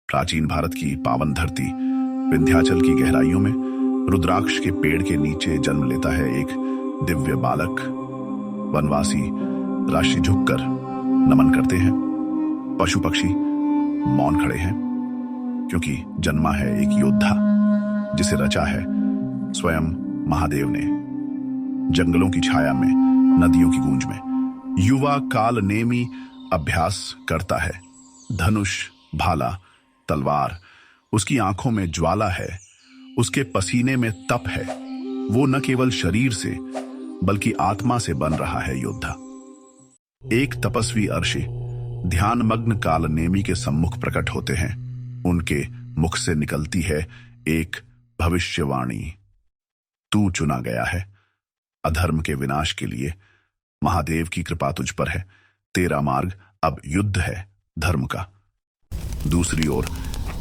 प्राचीन भारत की पावन धरती विंध्याचल की गहराइयों में रुद्राक्ष के पेड़ के नीचे जन्म लेता है एक दिव्य बालक। वनवासी राशि झुककर नमन करते हैं, पशु पक्षी मौन खड़े हैं, क्योंकि जन्मा है एक योद्धा जिसे रचा है स्वयं महादेव ने। जंगलों की छाया में, नदियों की गूंज में युवा काल नेमी अभ्यास करता है। धनुष, भाला, तलवार उसकी आंखों में ज्वाला है, उसके पसीने में तप है। वो न केवल शरीर से बल्कि आत्मा से बन रहा है योद्धा। एक तपस्वी अर्षि ध्यानमग्न काल नेमी के सम्मुख प्रकट होते हैं। उनके मुख से निकलती है एक भविष्यवाणी। तू चुना गया है अधर्म के विनाश के लिए। महादेव की कृपा तुझ पर है। तेरा मार्ग अब युद्ध है धर्म का। दूसरी ओर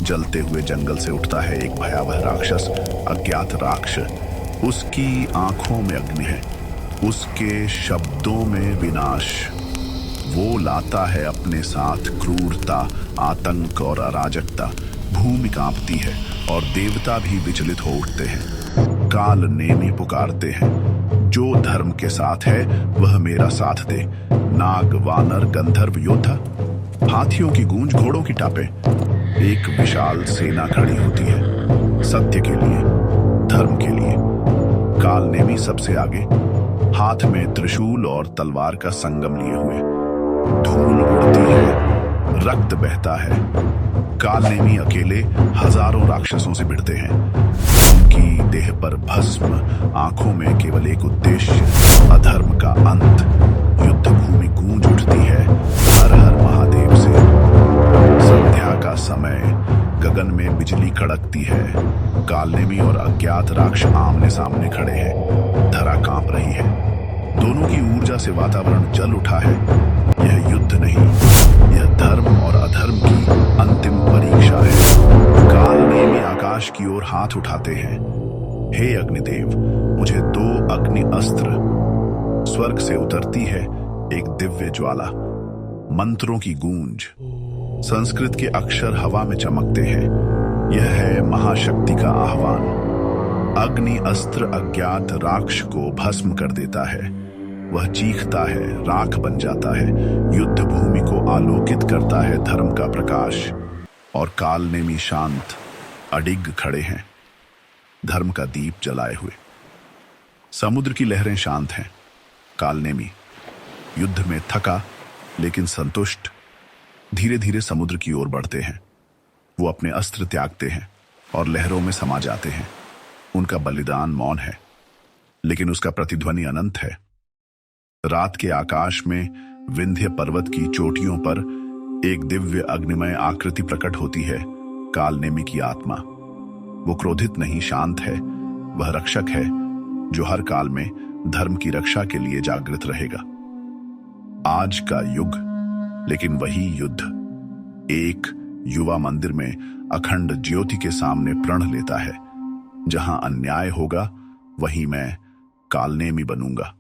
जलते हुए जंगल से उठता है एक भयावह राक्षस, अज्ञात राक्षस। उसकी आंखों में अग्नि है, उसके शब्दों में विनाश। वो लाता है अपने साथ क्रूरता, आतंक और अराजकता। भूमि कांपती है और देवता भी विचलित हो उठते हैं। काल नेमी पुकारते हैं, जो धर्म के साथ है वह मेरा साथ दे। नाग, वानर, गंधर्व, योद्धा, हाथियों की गूंज, घोड़ों की टापे, एक विशाल सेना खड़ी होती है सत्य के लिए, धर्म के लिए। काल नेमी सबसे आगे, हाथ में त्रिशूल और तलवार का संगम लिए हुए। धूल उड़ती है, रक्त बहता है। काल नेमी अकेले हजारों राक्षसों से भिड़ते हैं। उनकी देह पर भस्म, आंखों में केवल एक उद्देश्य, अधर्म का अंत। युद्ध भूमि गूंज उठती है, हर हर महादेव से। संध्या का समय, गगन में बिजली कड़कती है। काल नेमी और अज्ञात राक्षस आमने सामने खड़े हैं। धरा कांप रही है, दोनों की ऊर्जा से वातावरण जल उठा है। यह युद्ध नहीं, यह धर्म और अधर्म की अंतिम परीक्षा है। काल नेमी आकाश की ओर हाथ उठाते हैं। हे अग्निदेव, मुझे 2 अग्नि अस्त्र। स्वर्ग से उतरती है एक दिव्य ज्वाला, मंत्रों की गूंज, संस्कृत के अक्षर हवा में चमकते हैं। यह है महाशक्ति का आह्वान। अग्नि अस्त्र अज्ञात राक्ष को भस्म कर देता है। वह चीखता है, राख बन जाता है। युद्ध भूमि को आलोकित करता है धर्म का प्रकाश। और काल नेमी शांत अडिग खड़े हैं, धर्म का दीप जलाए हुए। समुद्र की लहरें शांत हैं। काल नेमी युद्ध में थका लेकिन संतुष्ट धीरे धीरे समुद्र की ओर बढ़ते हैं। वो अपने अस्त्र त्यागते हैं और लहरों में समा जाते हैं। उनका बलिदान मौन है, लेकिन उसका प्रतिध्वनि अनंत है। रात के आकाश में विंध्य पर्वत की चोटियों पर एक दिव्य अग्निमय आकृति प्रकट होती है। काल नेमी की आत्मा। वो क्रोधित नहीं, शांत है। वह रक्षक है जो हर काल में धर्म की रक्षा के लिए जागृत रहेगा। आज का युग, लेकिन वही युद्ध एक युवा मंदिर में अखंड ज्योति के सामने प्रण लेता है। जहां अन्याय होगा वहीं मैं काल नेमी बनूंगा।